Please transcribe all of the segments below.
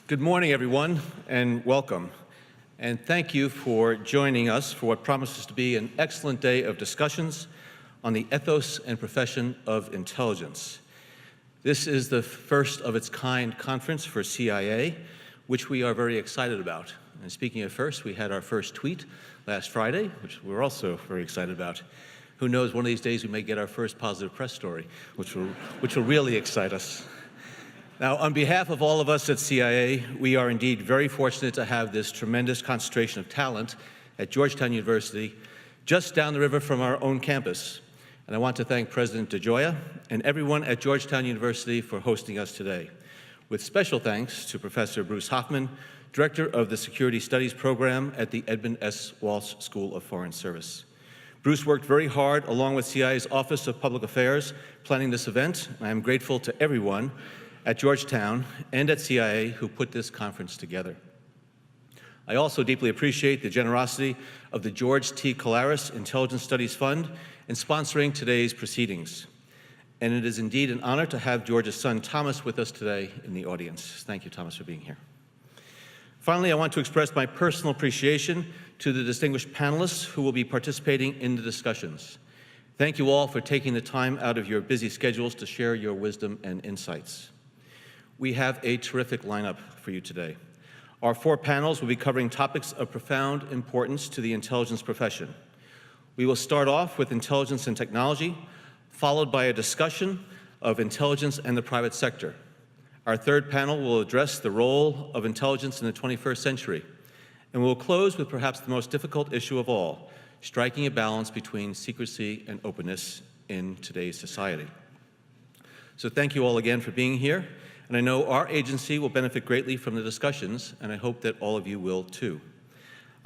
Good morning, everyone, and welcome. And thank you for joining us for what promises to be an excellent day of discussions on the ethos and profession of intelligence. This is the first of its kind conference for CIA, which we are very excited about. And speaking of first, we had our first tweet last Friday, which we're also very excited about. Who knows, one of these days we may get our first positive press story, which will really excite us. Now, on behalf of all of us at CIA, we are indeed very fortunate to have this tremendous concentration of talent at Georgetown University, just down the river from our own campus. And I want to thank President DeGioia and everyone at Georgetown University for hosting us today, with special thanks to Professor Bruce Hoffman, Director of the Security Studies Program at the Edmund S. Walsh School of Foreign Service. Bruce worked very hard, along with CIA's Office of Public Affairs, planning this event. I am grateful to everyone at Georgetown and at CIA who put this conference together. I also deeply appreciate the generosity of the George T. Colaris Intelligence Studies Fund in sponsoring today's proceedings. And it is indeed an honor to have George's son, Thomas, with us today in the audience. Thank you, Thomas, for being here. Finally, I want to express my personal appreciation to the distinguished panelists who will be participating in the discussions. Thank you all for taking the time out of your busy schedules to share your wisdom and insights. We have a terrific lineup for you today. Our four panels will be covering topics of profound importance to the intelligence profession. We will start off with intelligence and technology, followed by a discussion of intelligence and the private sector. Our third panel will address the role of intelligence in the 21st century, and we'll close with perhaps the most difficult issue of all, striking a balance between secrecy and openness in today's society. So thank you all again for being here. And I know our agency will benefit greatly from the discussions, and I hope that all of you will too.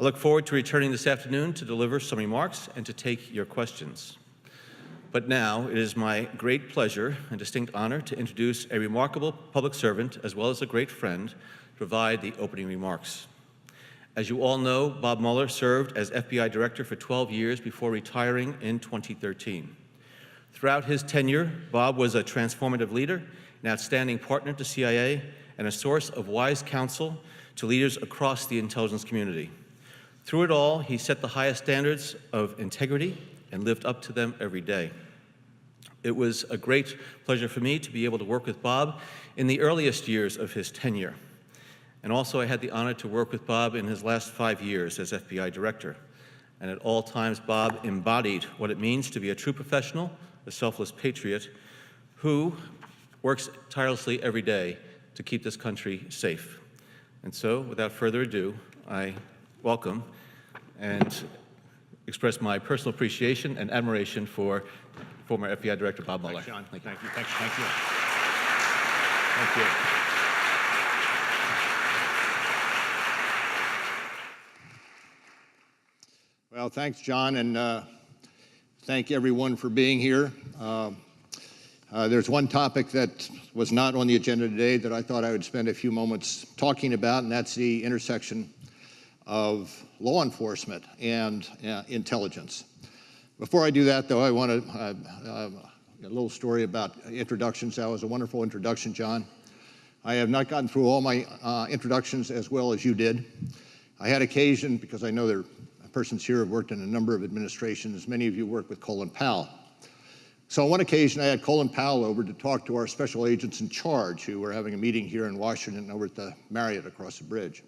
I look forward to returning this afternoon to deliver some remarks and to take your questions. But now it is my great pleasure and distinct honor to introduce a remarkable public servant as well as a great friend to provide the opening remarks. As you all know, Bob Mueller served as FBI director for 12 years before retiring in 2013. Throughout his tenure, Bob was a transformative leader, an outstanding partner to CIA, and a source of wise counsel to leaders across the intelligence community. Through it all, he set the highest standards of integrity and lived up to them every day. It was a great pleasure for me to be able to work with Bob in the earliest years of his tenure. And also I had the honor to work with Bob in his last 5 years as FBI director. And at all times, Bob embodied what it means to be a true professional, a selfless patriot, who works tirelessly every day to keep this country safe. And so, without further ado, I welcome and express my personal appreciation and admiration for former FBI Director Bob Mueller. Thanks, John. Thank you. Thank you. Thank you. Thank you. Thank you. Well, thanks, John, and thank everyone for being here. There's one topic that was not on the agenda today that I thought I would spend a few moments talking about, and that's the intersection of law enforcement and intelligence. Before I do that, though, I want to a little story about introductions. That was a wonderful introduction, John. I have not gotten through all my introductions as well as you did. I had occasion, because I know there are persons here who have worked in a number of administrations. Many of you work with Colin Powell. So on one occasion, I had Colin Powell over to talk to our special agents in charge who were having a meeting here in Washington over at the Marriott across the bridge.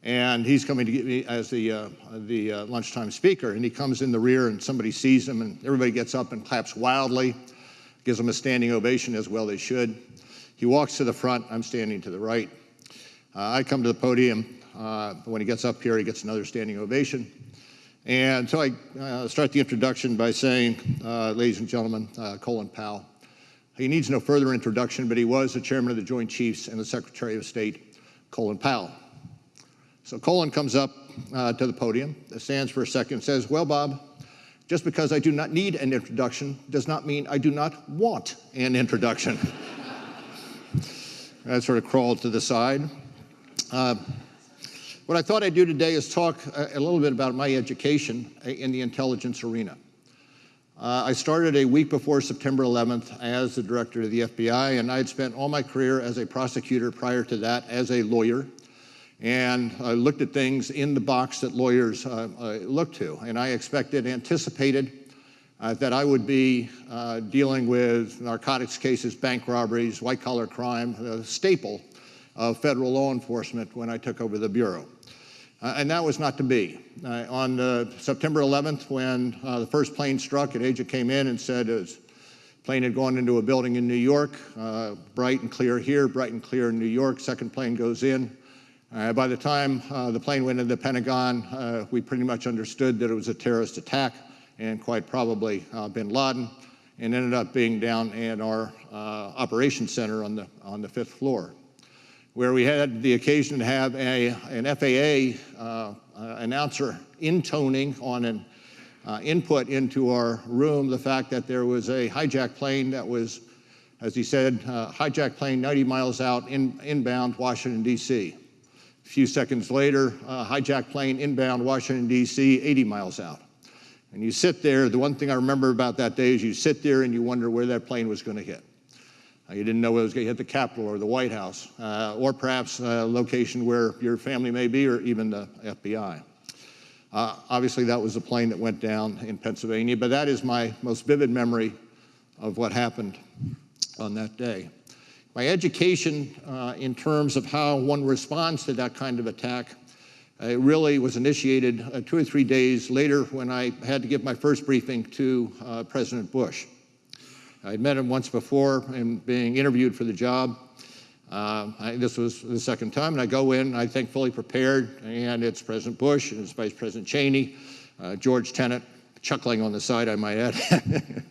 And he's coming to get me as the lunchtime speaker, and he comes in the rear and somebody sees him and everybody gets up and claps wildly, gives him a standing ovation, as well they should. He walks to the front, I'm standing to the right. I come to the podium. When he gets up here, he gets another standing ovation. And so I start the introduction by saying, ladies and gentlemen, Colin Powell. He needs no further introduction, but he was the chairman of the Joint Chiefs and the Secretary of State, Colin Powell. So Colin comes up to the podium, stands for a second, and says, well, Bob, just because I do not need an introduction does not mean I do not want an introduction. I sort of crawled to the side. What I thought I'd do today is talk a little bit about my education in the intelligence arena. I started a week before September 11th as the director of the FBI, and I had spent all my career as a prosecutor prior to that as a lawyer. And I looked at things in the box that lawyers look to. And I anticipated that I would be dealing with narcotics cases, bank robberies, white-collar crime, a staple of federal law enforcement when I took over the Bureau. And that was not to be. On September 11th, when the first plane struck, an agent came in and said his plane had gone into a building in New York, bright and clear here, bright and clear in New York. Second plane goes in. By the time the plane went into the Pentagon, we pretty much understood that it was a terrorist attack, and quite probably bin Laden, and ended up being down in our operations center on the 5th floor, where we had the occasion to have an FAA announcer intoning on an input into our room the fact that there was a hijacked plane that was, as he said, hijacked plane 90 miles out inbound Washington, D.C. A few seconds later, hijacked plane inbound Washington, D.C., 80 miles out. And you sit there, the one thing I remember about that day is you sit there and you wonder where that plane was going to hit. You didn't know whether it was going to hit the Capitol or the White House, or perhaps a location where your family may be, or even the FBI. Obviously, that was the plane that went down in Pennsylvania, but that is my most vivid memory of what happened on that day. My education in terms of how one responds to that kind of attack really was initiated 2 or 3 days later when I had to give my first briefing to President Bush. I'd met him once before and being interviewed for the job. This was the second time, and I go in, I think fully prepared, and it's President Bush and it's Vice President Cheney, George Tenet, chuckling on the side, I might add.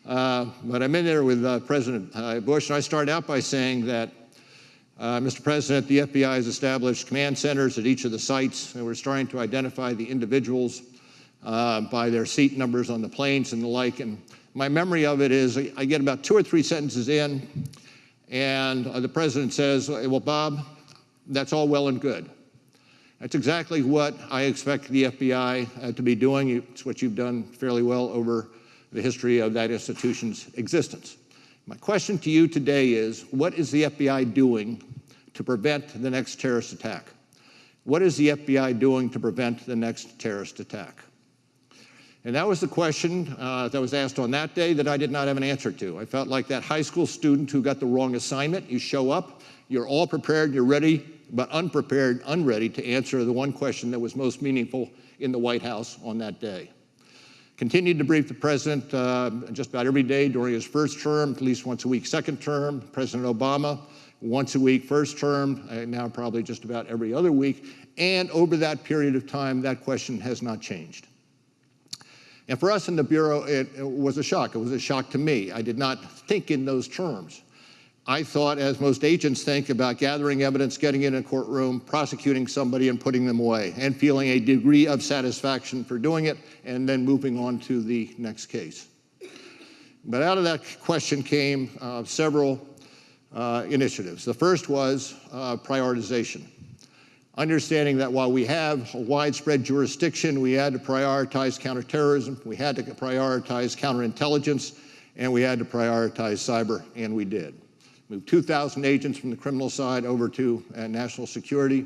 But I'm in there with President Bush, and I start out by saying that, Mr. President, the FBI has established command centers at each of the sites, and we're starting to identify the individuals by their seat numbers on the planes and the like. And my memory of it is I get about 2 or 3 sentences in, and the president says, well, Bob, that's all well and good. That's exactly what I expect the FBI to be doing. It's what you've done fairly well over the history of that institution's existence. My question to you today is, what is the FBI doing to prevent the next terrorist attack? What is the FBI doing to prevent the next terrorist attack? And that was the question that was asked on that day that I did not have an answer to. I felt like that high school student who got the wrong assignment. You show up, you're all prepared, you're ready, but unprepared, unready to answer the one question that was most meaningful in the White House on that day. Continued to brief the president just about every day during his first term, at least once a week second term. President Obama, once a week first term, now probably just about every other week. And over that period of time, that question has not changed. And for us in the Bureau, it was a shock. It was a shock to me. I did not think in those terms. I thought, as most agents think, about gathering evidence, getting in a courtroom, prosecuting somebody and putting them away, and feeling a degree of satisfaction for doing it, and then moving on to the next case. But out of that question came several initiatives. The first was prioritization. Understanding that while we have a widespread jurisdiction, we had to prioritize counterterrorism, we had to prioritize counterintelligence, and we had to prioritize cyber, and we did. Moved 2,000 agents from the criminal side over to national security,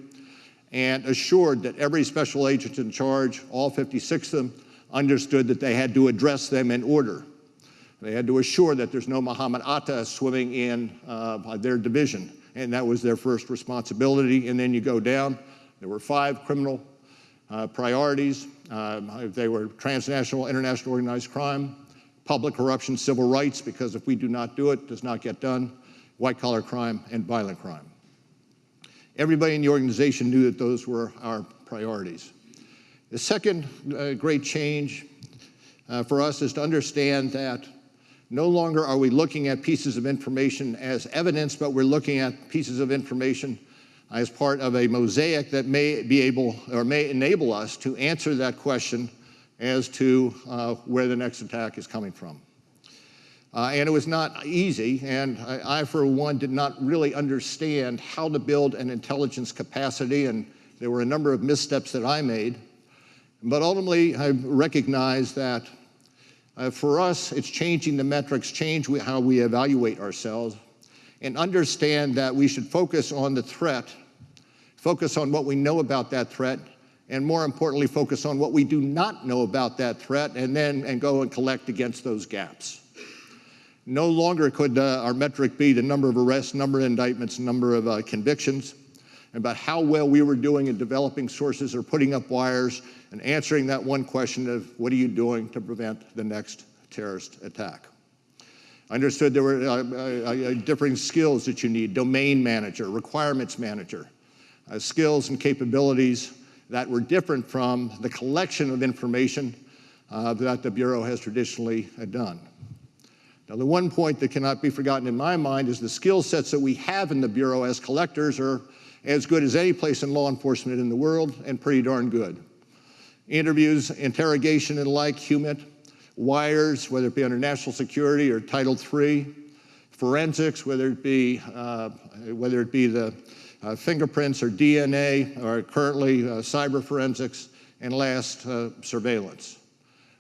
and assured that every special agent in charge, all 56 of them, understood that they had to address them in order. They had to assure that there's no Muhammad Atta swimming in their division, and that was their first responsibility. And then you go down. There were 5 criminal priorities. They were transnational, international organized crime, public corruption, civil rights, because if we do not do it, it does not get done, white-collar crime, and violent crime. Everybody in the organization knew that those were our priorities. The second great change for us is to understand that no longer are we looking at pieces of information as evidence, but we're looking at pieces of information as part of a mosaic that may be able or may enable us to answer that question as to where the next attack is coming from. And it was not easy, and I, for one, did not really understand how to build an intelligence capacity, and there were a number of missteps that I made. But ultimately, I recognized that For us, it's changing the metrics, how we evaluate ourselves, and understand that we should focus on the threat, focus on what we know about that threat, and more importantly, focus on what we do not know about that threat, and go and collect against those gaps. No longer could our metric be the number of arrests, number of indictments, number of convictions, about how well we were doing in developing sources or putting up wires and answering that one question of what are you doing to prevent the next terrorist attack. I understood there were differing skills that you need: domain manager, requirements manager, skills and capabilities that were different from the collection of information that the Bureau has traditionally done. Now, the one point that cannot be forgotten in my mind is the skill sets that we have in the Bureau as collectors are as good as any place in law enforcement in the world, and pretty darn good. Interviews, interrogation and like, HUMINT, wires, whether it be under national security or Title III, forensics, whether it be the fingerprints or DNA, or currently cyber forensics, and last, surveillance.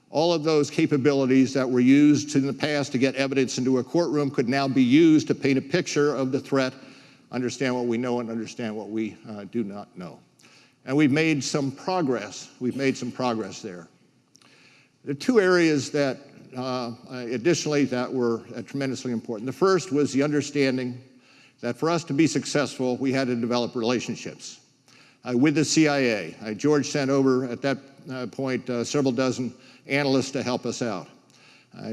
All of those capabilities that were used in the past to get evidence into a courtroom could now be used to paint a picture of the threat, understand what we know and understand what we do not know. And we've made some progress. We've made some progress there. There are two areas that, additionally, that were tremendously important. The first was the understanding that for us to be successful, we had to develop relationships with the CIA. George sent over, at that point, several dozen analysts to help us out.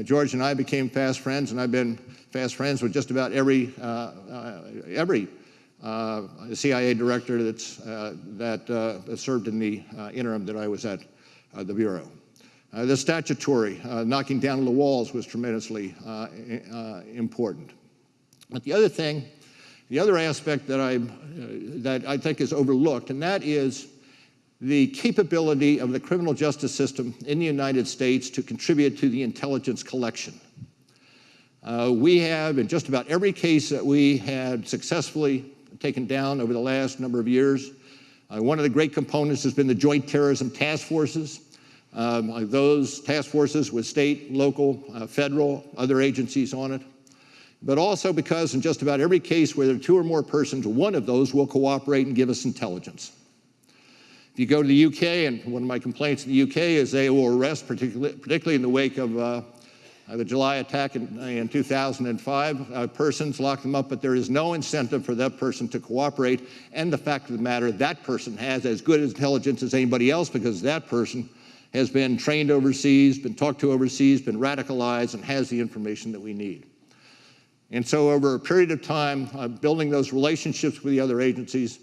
George and I became fast friends, and I've been fast friends with just about every CIA director that served in the interim that I was at the Bureau. The statutory, knocking down the walls was tremendously important. But the other aspect that I think is overlooked, and that is the capability of the criminal justice system in the United States to contribute to the intelligence collection. We have, in just about every case that we had successfully taken down over the last number of years, one of the great components has been the Joint Terrorism Task Forces. Those task forces with state, local, federal, other agencies on it. But also because in just about every case where there are two or more persons, one of those will cooperate and give us intelligence. If you go to the UK, and one of my complaints in the UK is they will arrest, particularly in the wake of the July attack in 2005, persons, lock them up, but there is no incentive for that person to cooperate. And the fact of the matter, that person has as good intelligence as anybody else because that person has been trained overseas, been talked to overseas, been radicalized, and has the information that we need. And so over a period of time, building those relationships with the other agencies,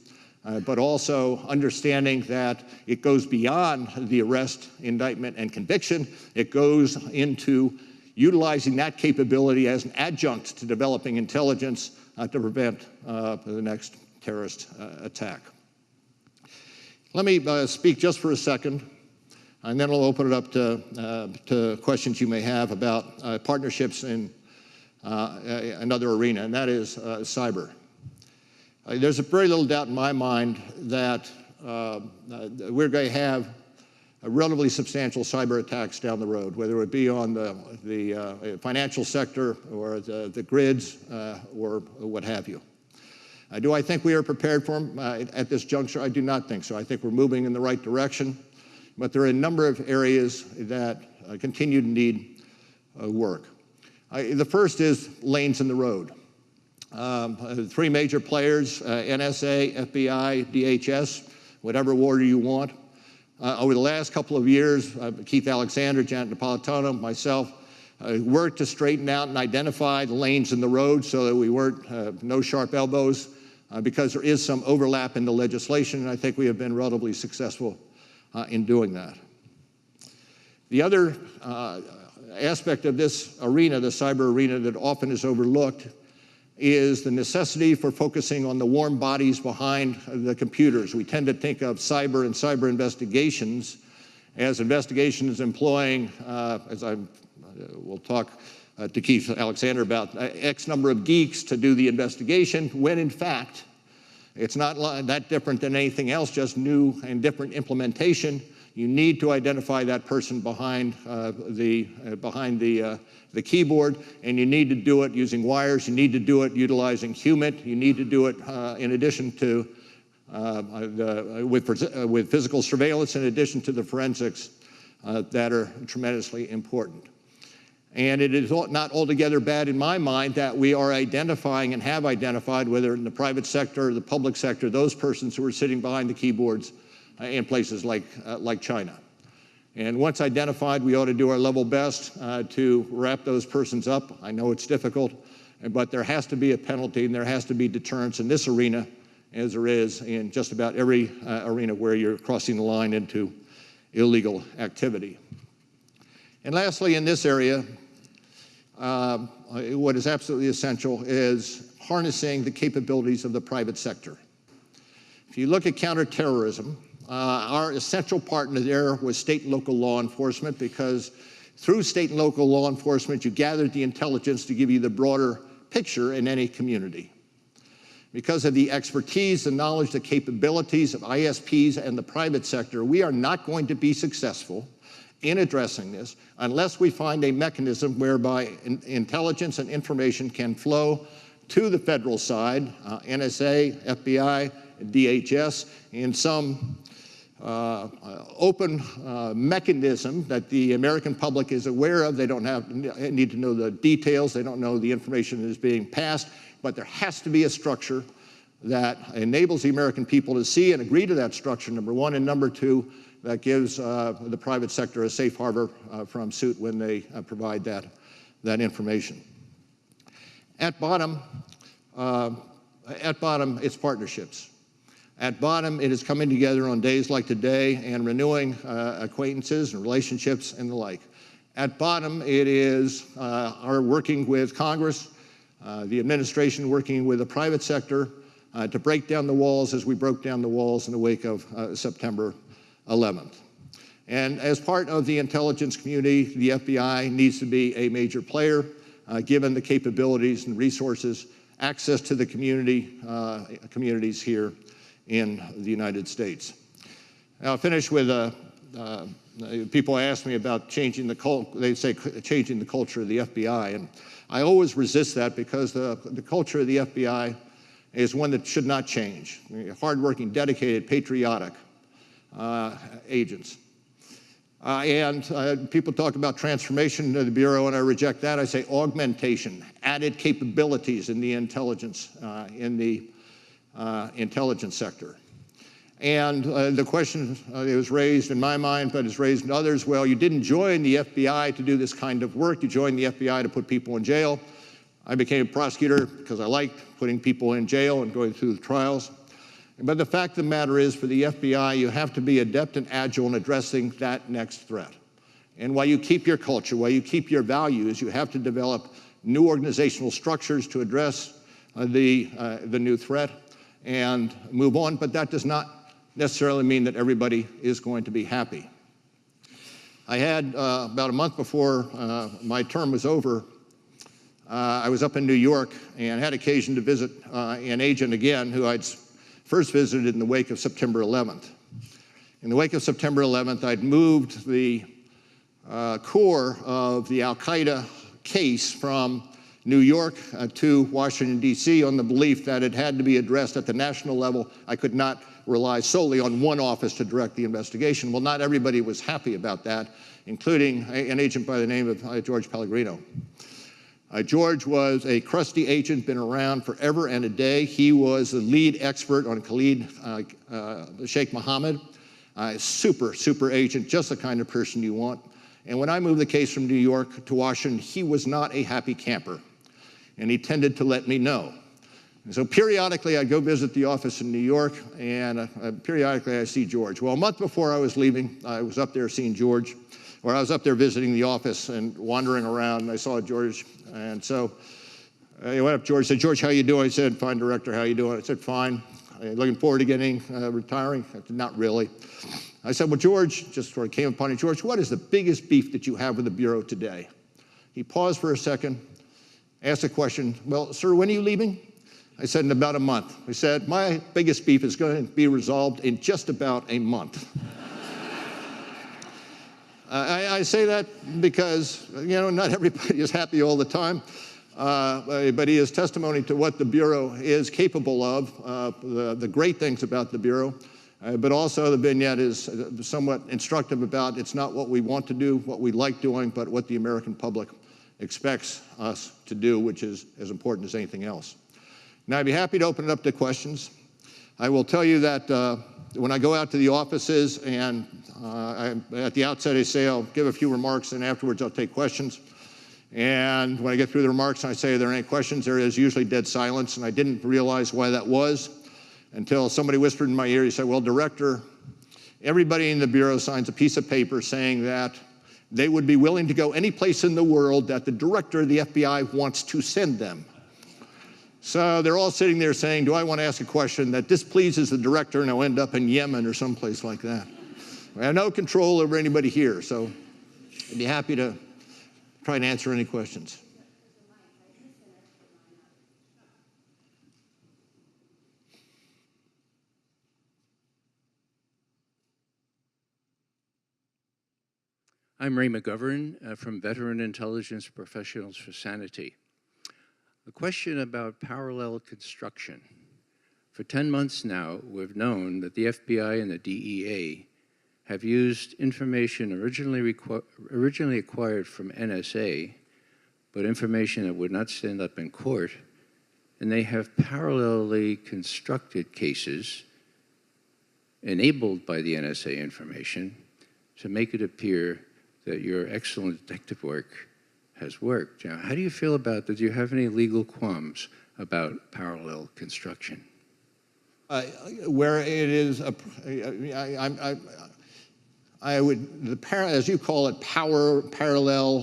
but also understanding that it goes beyond the arrest, indictment, and conviction. It goes into utilizing that capability as an adjunct to developing intelligence to prevent the next terrorist attack. Let me speak just for a second, and then I'll open it up to questions you may have about partnerships in another arena, and that is cyber. There's a very little doubt in my mind that we're going to have a relatively substantial cyber attacks down the road, whether it be on the financial sector or the grids or what have you. Do I think we are prepared for them at this juncture? I do not think so. I think we're moving in the right direction, but there are a number of areas that continue to need work. The first is lanes in the road. Three major players, NSA, FBI, DHS, whatever order you want. Over the last couple of years, Keith Alexander, Janet Napolitano, myself, worked to straighten out and identify the lanes in the road so that we weren't no sharp elbows, because there is some overlap in the legislation, and I think we have been relatively successful in doing that. The other aspect of this arena, the cyber arena, that often is overlooked is the necessity for focusing on the warm bodies behind the computers. We tend to think of cyber and cyber investigations as investigations employing, as I will talk to Keith Alexander about, X number of geeks to do the investigation, when in fact, it's not that different than anything else, just new and different implementation. You need to identify that person behind the keyboard, and you need to do it using wires. You need to do it utilizing HUMINT. You need to do it in addition to with physical surveillance, in addition to the forensics that are tremendously important. And it is not altogether bad in my mind that we are identifying and have identified, whether in the private sector or the public sector, those persons who are sitting behind the keyboards in places like China. And once identified, we ought to do our level best to wrap those persons up. I know it's difficult, but there has to be a penalty and there has to be deterrence in this arena, as there is in just about every arena where you're crossing the line into illegal activity. And lastly, in this area, what is absolutely essential is harnessing the capabilities of the private sector. If you look at counterterrorism, our essential partner there was state and local law enforcement, because through state and local law enforcement, you gathered the intelligence to give you the broader picture in any community. Because of the expertise, the knowledge, the capabilities of ISPs and the private sector, we are not going to be successful in addressing this unless we find a mechanism whereby intelligence and information can flow to the federal side, NSA, FBI, DHS, in some open mechanism that the American public is aware of. They don't need to know the details. They don't know the information that is being passed, but there has to be a structure that enables the American people to see and agree to that structure, number one, and number two, that gives the private sector a safe harbor from suit when they provide that information. At bottom, it's partnerships. At bottom, it is coming together on days like today and renewing acquaintances and relationships and the like. At bottom, it is our working with Congress, the administration working with the private sector to break down the walls as we broke down the walls in the wake of September 11th. And as part of the intelligence community, the FBI needs to be a major player, given the capabilities and resources, access to the communities here in the United States. Now, I'll finish with people ask me about changing the culture. They say changing the culture of the FBI, and I always resist that because the culture of the FBI is one that should not change. Hardworking, dedicated, patriotic agents. People talk about transformation of the Bureau, and I reject that. I say augmentation, added capabilities in the intelligence sector. And the question that was raised in my mind, but is raised in others, well, you didn't join the FBI to do this kind of work. You joined the FBI to put people in jail. I became a prosecutor because I liked putting people in jail and going through the trials. But the fact of the matter is, for the FBI, you have to be adept and agile in addressing that next threat. And while you keep your culture, while you keep your values, you have to develop new organizational structures to address the new threat and move on. But that does not necessarily mean that everybody is going to be happy. I had, about a month before my term was over, I was up in New York and had occasion to visit an agent again who I'd first visited in the wake of September 11th. In the wake of September 11th, I'd moved the core of the Al-Qaeda case from New York to Washington, D.C. on the belief that it had to be addressed at the national level. I could not rely solely on one office to direct the investigation. Well, not everybody was happy about that, including an agent by the name of George Pellegrino. George was a crusty agent, been around forever and a day. He was the lead expert on Khalid Sheikh Mohammed, super agent, just the kind of person you want. And when I moved the case from New York to Washington, he was not a happy camper, and he tended to let me know. And so periodically I'd go visit the office in New York, and periodically I'd see George. Well, a month before I was leaving, I was up there seeing George, or I was up there visiting the office and wandering around, and I saw George. And so I went up to George, said, "George, how you doing?" He said, "Fine, Director, how you doing?" I said, "Fine. Looking forward to retiring?" I said, "Not really." I said, "Well, George," just sort of came upon him, "George, what is the biggest beef that you have with the Bureau today?" He paused for a second, asked a question, "Well, sir, when are you leaving?" I said, "In about a month." He said, "My biggest beef is going to be resolved in just about a month." I say that because, not everybody is happy all the time, but he is testimony to what the Bureau is capable of, the great things about the Bureau, but also the vignette is somewhat instructive about it's not what we want to do, what we like doing, but what the American public expects us to do, which is as important as anything else. Now, I'd be happy to open it up to questions. I will tell you that when I go out to the offices and at the outset I say I'll give a few remarks and afterwards I'll take questions. And when I get through the remarks and I say, are there any questions, there is usually dead silence, and I didn't realize why that was until somebody whispered in my ear. He said, well, Director, everybody in the Bureau signs a piece of paper saying that they would be willing to go any place in the world that the Director of the FBI wants to send them. So they're all sitting there saying, do I want to ask a question that displeases the Director and I'll end up in Yemen or someplace like that? I have no control over anybody here, so I'd be happy to try and answer any questions. I'm Ray McGovern from Veteran Intelligence Professionals for Sanity. A question about parallel construction. For 10 months now, we've known that the FBI and the DEA have used information originally acquired from NSA, but information that would not stand up in court, and they have parallelly constructed cases enabled by the NSA information to make it appear that your excellent detective work has worked. Now, how do you feel about that? Do you have any legal qualms about parallel construction? Where it is, I would, as you call it, parallel,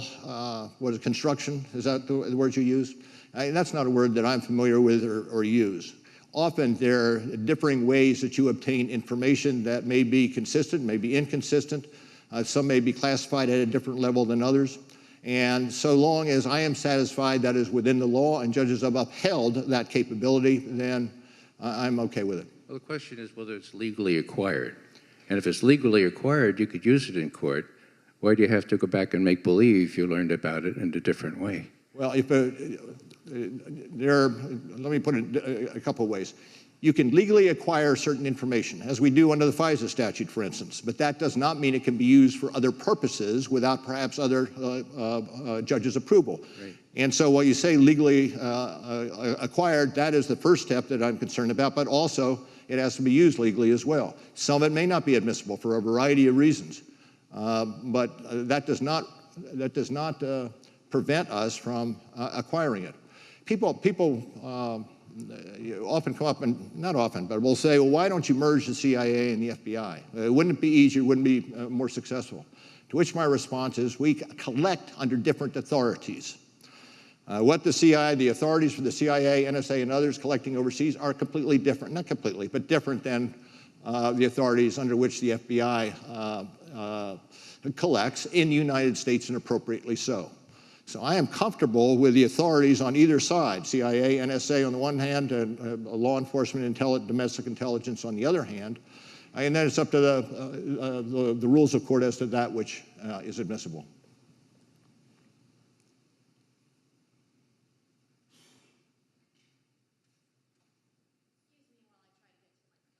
what is construction? Is that the word you use? That's not a word that I'm familiar with or use. Often there are differing ways that you obtain information that may be consistent, may be inconsistent. Some may be classified at a different level than others. And so long as I am satisfied that is within the law and judges have upheld that capability, then I'm okay with it. Well, the question is whether it's legally acquired. And if it's legally acquired, you could use it in court. Why do you have to go back and make believe you learned about it in a different way? Well, let me put it a couple of ways. You can legally acquire certain information, as we do under the FISA statute, for instance, but that does not mean it can be used for other purposes without perhaps other judges' approval. Right. And so while you say legally acquired, that is the first step that I'm concerned about, but also it has to be used legally as well. Some of it may not be admissible for a variety of reasons, but that does not prevent us from acquiring it. People often come up, and not often, but will say, well, why don't you merge the CIA and the FBI? Wouldn't it be easier? Wouldn't it be more successful? To which my response is, we collect under different authorities. What the authorities for the CIA, NSA, and others collecting overseas are completely different, not completely, but different than the authorities under which the FBI collects in the United States, and appropriately so. So I am comfortable with the authorities on either side, CIA, NSA on the one hand, and law enforcement, domestic intelligence on the other hand. And then it's up to the rules of court as to that which is admissible.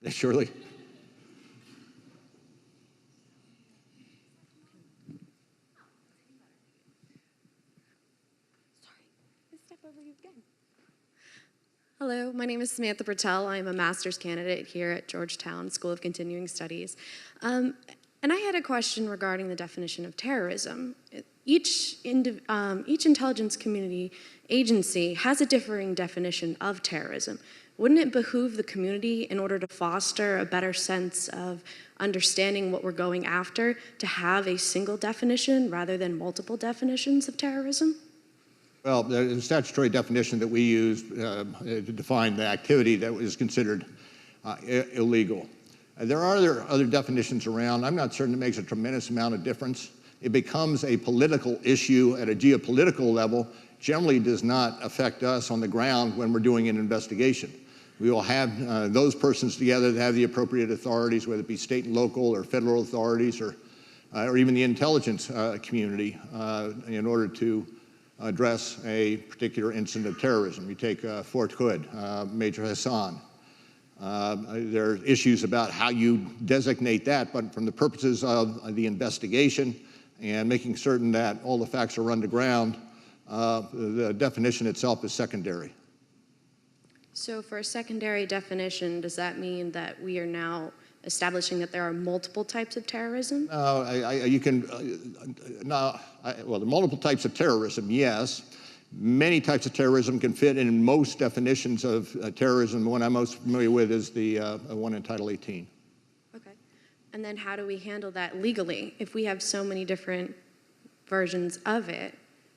Surely. Hello, my name is Samantha Bertel. I am a master's candidate here at Georgetown School of Continuing Studies. And I had a question regarding the definition of terrorism. Each intelligence community agency has a differing definition of terrorism. Wouldn't it behoove the community, in order to foster a better sense of understanding what we're going after, to have a single definition rather than multiple definitions of terrorism? Well, the statutory definition that we use to define the activity that was considered illegal. There are other definitions around. I'm not certain it makes a tremendous amount of difference. It becomes a political issue at a geopolitical level, generally does not affect us on the ground when we're doing an investigation. We will have those persons together that have the appropriate authorities, whether it be state and local or federal authorities or or even the intelligence community in order to address a particular incident of terrorism. You take Fort Hood, Major Hassan. There are issues about how you designate that, but from the purposes of the investigation and making certain that all the facts are run to ground, the definition itself is secondary. So for a secondary definition, does that mean that we are now establishing that there are multiple types of terrorism? Well, the multiple types of terrorism, yes. Many types of terrorism can fit in most definitions of terrorism. The one I'm most familiar with is the one in Title 18. Okay. And then how do we handle that legally if we have so many different versions of it?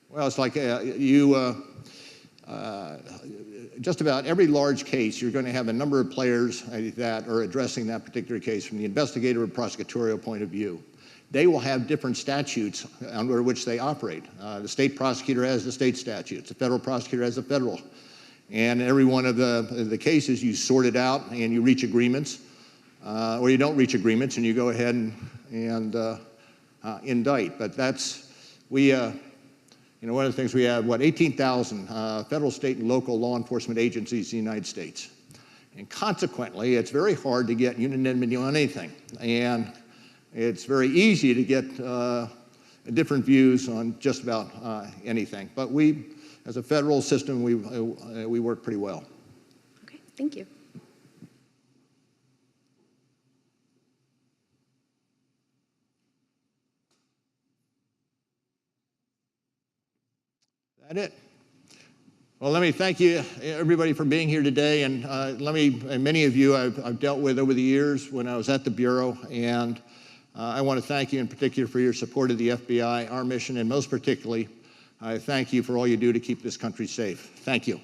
Well, it's like just about every large case, you're going to have a number of players that are addressing that particular case from the investigative or prosecutorial point of view. They will have different statutes under which they operate. The state prosecutor has the state statutes. The federal prosecutor has the federal. And every one of the cases, you sort it out and you reach agreements, or you don't reach agreements and you go ahead and indict. But that's, one of the things we have, 18,000 federal, state, and local law enforcement agencies in the United States. And consequently, it's very hard to get unanimity on anything. And it's very easy to get different views on just about anything. But we, as a federal system, we work pretty well. Okay, thank you. That's it. Well, let me thank you, everybody, for being here today. And many of you I've dealt with over the years when I was at the Bureau. And I want to thank you in particular for your support of the FBI, our mission, and most particularly, I thank you for all you do to keep this country safe. Thank you.